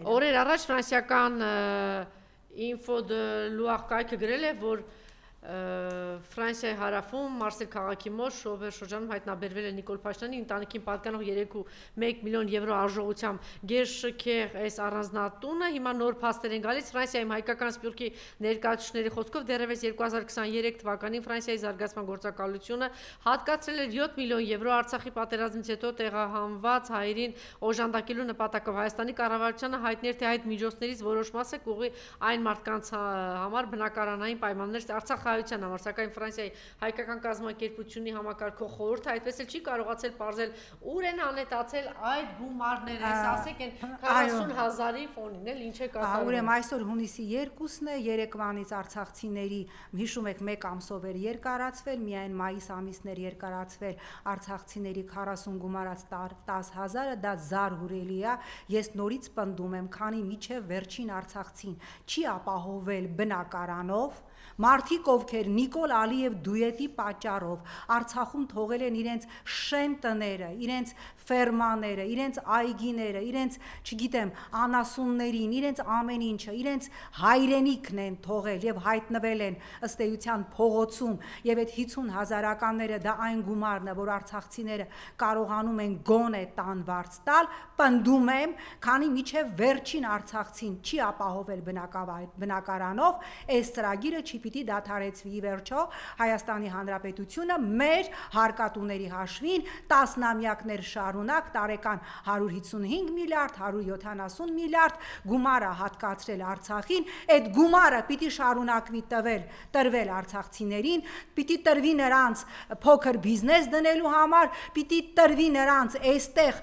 Օրեր առաջ ֆրանսիական Info de Loire կայքը գրել է, որ Ֆրանսիայի հարավում Մարսել քաղաքի մոտ շոֆեր շրջանում հայտնաբերվել է Նիկոլ Փաշինյանի ընտանիքին պատկանող 3.1 միլիոն եվրո արժողությամբ գերշքեղ այս առանձնատունը հիմա նոր փաստեր են գալիս Ֆրանսիայում հայկական սպյուրքի ներկայացուցիչների խոսքով դեռևս 2023 թվականին Ֆրանսիայի զարգացման գործակալությունը հատկացրել էր 7 միլիոն եվրո Արցախի պատերազմից հետո տեղահանված հայերին օժանդակելու նպատակով Հայաստանի կառավարությանը հայտնել թե այդ միջոցներից որոշ մասը կուղի այն մարդկանց համար բնակարանային պայմաններ Արցախ հայության համար, սակայն Ֆրանսիայի հայկական կազմակերպությունի համակարգող խորհուրդը այդպես էլ չի կարողացել պարզել ուր են անետացել այդ գումարները, ասեք են 40,000-ի ֆոնին էլ ինչ է կատարվում։ Ուրեմն այսօր հունիսի 2-ն է, երեկվանից արցախցիների, հիշում եք, 1 ամսով էր երկարացվել, միայն մայիս ամիսն էր երկարացվել արցախցիների 40 գումարած 10,000-ը, դա զարհուրելի է, ես նորից պնդում եմ, քանի միջև վերջին արցախցին չի ապահովել բնակարանով Մարդիկ, ովքեր Նիկոլ Ալիև դուետի պատճառով Արցախում թողել են իրենց շեն տները, իրենց ֆերմաները, իրենց այգիները, իրենց, չգիտեմ, անասուններին, իրենց ամեն ինչը, իրենց հայրենիքն են թողել եւ հայտնվել են ըստ էության փողոցում եւ այդ 50,000-ականները դա այն գումարն է, որ արցախցիները կարողանում են գոնե տան վարձ տալ, պնդում եմ, քանի միջև վերջին արցախցին չի ապահովել բնակարանով, այս ծրագիրը չի պիտի դադարեցվի վերջո Հայաստանի Հանրապետությունը մեր հարկատուների հաշվին տասնամյակներ շարունակ տարեկան 155 միլիարդ, 170 միլիարդ գումարը հատկացրել Արցախին, այդ գումարը պիտի շարունակվի տրվել արցախցիներին, պիտի տրվի նրանց փոքր բիզնես դնելու համար, պիտի տրվի նրանց այստեղ,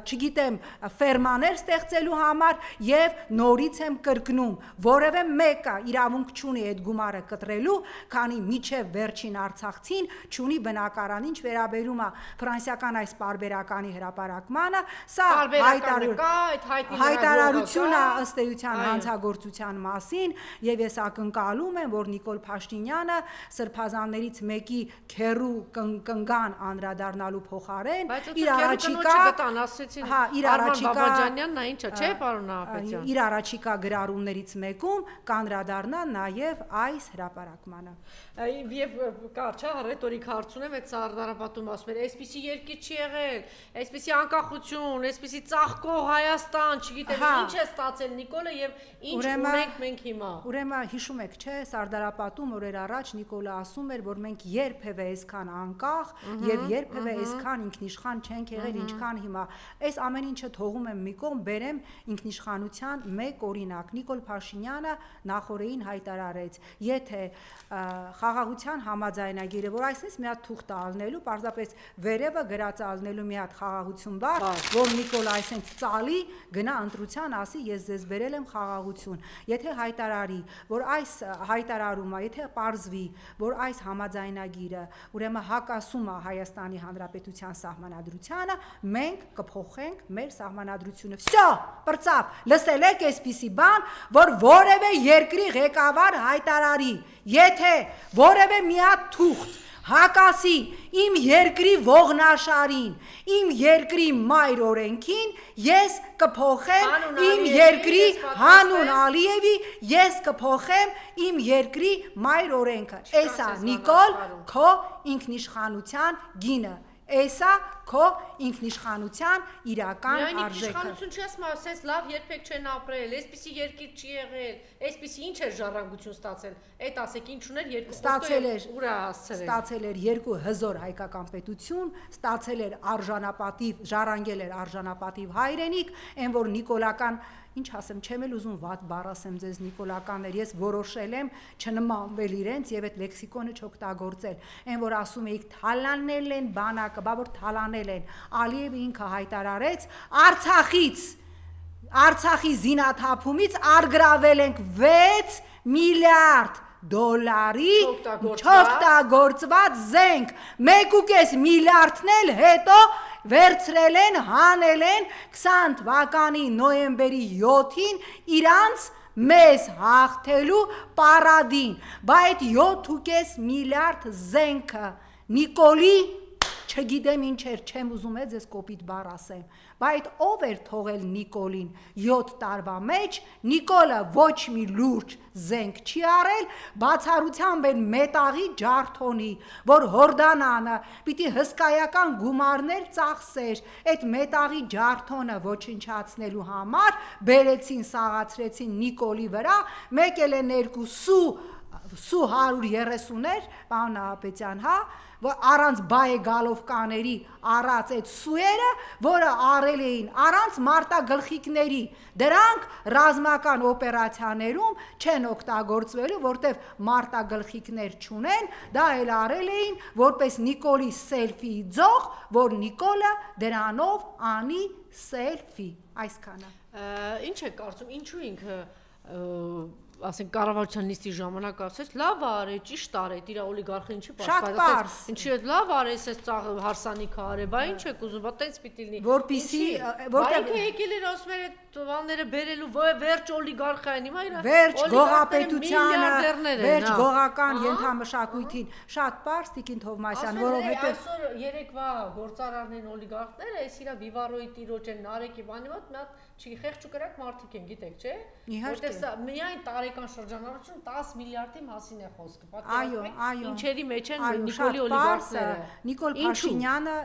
չգիտեմ, ֆերմաներ ստեղծելու համար եւ նորից եմ կրկնում, որևէ մեկը իրավունք չունի այդ գումարը կտրելու, քանի միջև վերջին արցախցին չունի բնակարան, ինչ վերաբերում է ֆրանսիական այս պարբերականի հրապարակմանը, սա հայտարարություն է ըստ էության հանցագործության մասին եւ ես ակնկալում եմ, որ Նիկոլ Փաշինյանը սրբազաններից մեկի քերու կնգան անդրադառնալու փոխարեն իր առաջիկա գրառումներից մեկում կանդրադառնա նաեւ այս հրապարակմանը եւ կարճ ռետորիկ հարց ունեմ այդ Սարդարապատում ասում էր այսպիսի երկիր չի եղել այսպիսի անկախություն այսպիսի ծաղկող Հայաստան չգիտեմ ինչ է ստացել Նիկոլը եւ ինչ ունենք մենք հիմա ուրեմն հիշում եք չէ Սարդարապատում օրեր առաջ Նիկոլը ասում էր որ մենք երբևէ այսքան անկախ եւ երբևէ այսքան ինքնիշխան չենք եղել ինչքան հիմա այս ամեն ինչը թողում եմ մի կողմ բերեմ ինքնիշխանության մեկ օրինակ Նիկոլ Փաշինյանը նախորդին հայտարարեց եթե խաղաղության համաձայնագիրը, որ այսպես մի հատ թուղթ ալնելու, պարզապես վերևը գրած ալնելու մի հատ խաղաղություն բառ, որ Նիկոլը այսպես ծալի գնա ընտրության ասի ես ձեզ բերել եմ խաղաղություն։ Եթե հայտարարի, որ այս հայտարարումը, եթե պարզվի, որ այս համաձայնագիրը ուրեմն հակասում է Հայաստանի Հանրապետության սահմանադրությանը, մենք կփոխենք մեր սահմանադրությունը։ Վсё, պրծավ, լսել եք այսպիսի բան, որ որևէ երկրի ղեկավար հայտարարի, եթե որևէ մի հատ թուղթ հակասի իմ երկրի ողնաշարին, իմ երկրի մայր օրենքին, ես կփոխեմ իմ երկրի հանուն Ալիևի, ես կփոխեմ իմ երկրի մայր օրենքը։ Էսա Նիկոլ քո ինքնիշխանության գինը։ Էսա քո ինքնիշխանության իրական արժեքը։ Ինքնիշխանություն չի ասում, ասես լավ երբեք չեն ապրել, այսպիսի երկիր չի եղել, այսպիսի ինչ էր ժառանգություն ստացել։ Այդ ասեք ինչ ուներ երկու ստացել էր երկու հզոր հայկական պետություն, ստացել էր արժանապատիվ, ժառանգել էր արժանապատիվ հայրենիք, այն որ նիկոլական Ինչ ասեմ, չեմ էլ ուզում վատ բառ ասեմ ձեզ նիկոլականներ, ես որոշել եմ չնմանվել իրենց եւ այդ լեքսիկոնը չօգտագործել։ Այն որ ասում էիք թալանել են բանակը, բա որ թալանել են։ Ալիևը ինքը հայտարարեց Արցախի զինաթափումից արգրավել ենք 6 միլիարդ դոլարի չօգտագործված զենք 1.5 միլիարդն էլ հետո վերցրել են, հանել են 20 թվականի նոյեմբերի 7-ին իրանց մեզ հաղթելու պարադին, բա այդ 7.5 միլիարդ զենքը Նիկոլի չգիտեմ ինչ էր, չեմ ուզում է ձեզ կոպիտ բառ ասեմ, բայց ով էր թողել Նիկոլին 7 տարվա մեջ, Նիկոլը ոչ մի լուրջ զենք չի արել, բացառությամբ են մետաղի ջարդոնի, որ Հորդանանը պիտի հսկայական գումարներ ծախսեր, այդ մետաղի ջարդոնը ոչնչացնելու համար բերեցին, սաղացրեցին Նիկոլի վրա, մեկ էլ են երկու սու 130-եր, պարոն Նահապետյան, հա, որ առանց բայեգալովկաների առած այդ սուերը, որը արել էին առանց մարտագլխիկների, դրանք ռազմական օպերացիաներում չեն օգտագործվելու, որտեվ մարտագլխիկներ չունեն, դա էլ արել էին որպես Նիկոլի սելֆի ձող, որ Նիկոլը դրանով անի սելֆի, այսքանը։ Ինչ է կարծում, ինչու ինքը ասենք կառավարության նիստի ժամանակ ասես լավ արե, ճիշտ արե, իր օլիգարխին չի պարզ, ինչի է լավ արես, այս ծաղը հարսանիքը արե, բա ինչ է կուզում, բա տենց պիտի լինի, որպեսզի որտեղ եկել էր ասում էր տվանները բերելու վերջ օլիգարխային, հիմա իր վերջ գողապետությանը, վերջ գողական ենթամշակույթին, շատ պարզ Տիկին Թովմասյան, որովհետև այսօր երեկվա գործարարներն օլիգարխները, այս իրա Վիվարոյի տիրոջ են, Նարեկի բանի մոտ մի հատ չի խեղճ ու կրակ մարդիկ են, գիտեք, չէ՞։ Որտեղ միայն տարեկան շրջանառություն 10 միլիարդի մասին է խոսքը։ Պատկերացրեք, ինչերի մեջ են Նիկոլի օլիգարխները։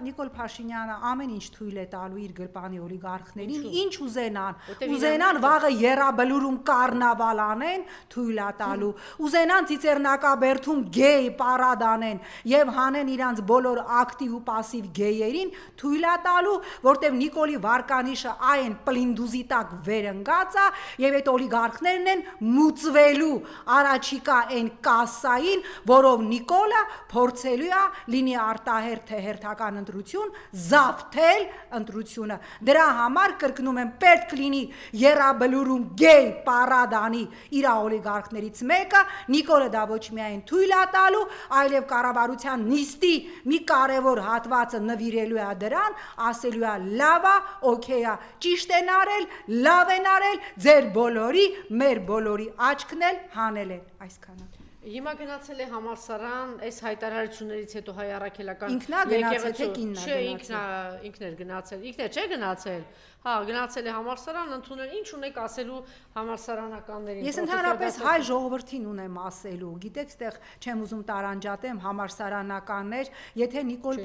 Նիկոլ Փաշինյանը ամեն ինչ թույլ է տալու իր գրպանի օլիգարխներին, ինչ ուզենան վաղը Եռաբլուրում կարնավալ անեն, թույլ է տալու, ուզենան Ծիծեռնակաբերդում գեյ պարադ անեն եւ հանեն իրանց բոլոր ակտիվ ու пассив գեյերին, թույլ է տալու, որտեվ Նիկոլի վարկանիշը այն պլինդուզի տակ վերընկած է եւ այդ օլիգարխներն են մուծվելու առաջիկա այն կասային, որով Նիկոլը փորձելու է լինի արտահերթ թե հերթական ընտրություն, զավթել ընտրությունը։ Դրա համար կրկնում եմ պետք լինի Եռաբլուրում գեյ պարադանի իր օլիգարխներից մեկը, Նիկոլը դա ոչ միայն թույլ է տալու, այլև կառավարության նիստի մի կարևոր հատվածը նվիրելու է դրան, ասելու է լավ է, օքեյ է, ճիշտ են արել, լավ են արել, ձեր բոլորի, մեր բոլորի աչքն էլ հանել են, այսքանը։ Հիմա գնացել է համալսարան, այս հայտարարություններից հետո հայ առաքելական ինքնա գնացել թե կիննա գնացել։ Ինքն էր գնացել, ինքն չէ գնացել։ Հա, գնացել է համալսարան, ընդունել ինչ ունեք ասելու համալսարանականներին։ Ես ընդհանրապես հայ ժողովրդին ունեմ ասելու, գիտեք, ստեղ չեմ ուզում տարանջատեմ համալսարանականներ, եթե Նիկոլ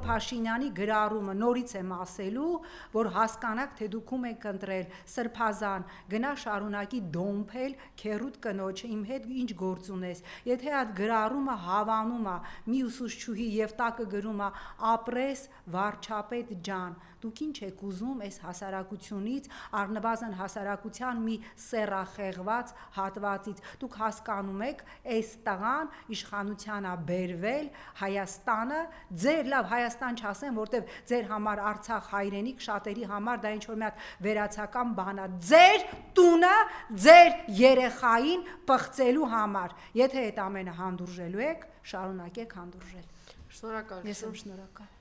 Փաշինյանի գրառումը նորից եմ ասելու, որ հասկանաք, թե դուք ում եք ընտրել, սրբազան, գնա շարունակի դոմփել քերուտ կնոջը, իմ հետ ինչ գործ ունես։ Եթե այդ գրառումը հավանում է մի ուսուցչուհի եւ տակը գրում է ապրես վարչապետ ջան, դուք ինչ եք ուզում այս հասարակությունից, առնվազն հասարակության մի սեռախեղված հատվածից, դուք հասկանում եք, այս տղան իշխանության է բերվել, Հայաստանը, ձեր լավ Հայաստան չասեմ, որտեվ ձեր համար Արցախ հայրենիք, շատերի համար դա ինչ-որ մի հատ վերացական բան է, ձեր տունը, ձեր երեխային պղծելու համար, եթե այդ ամենը հանդուրժելու եք, շարունակեք հանդուրժել։ Շնորհակալ։ Ես եմ շնորհակալ։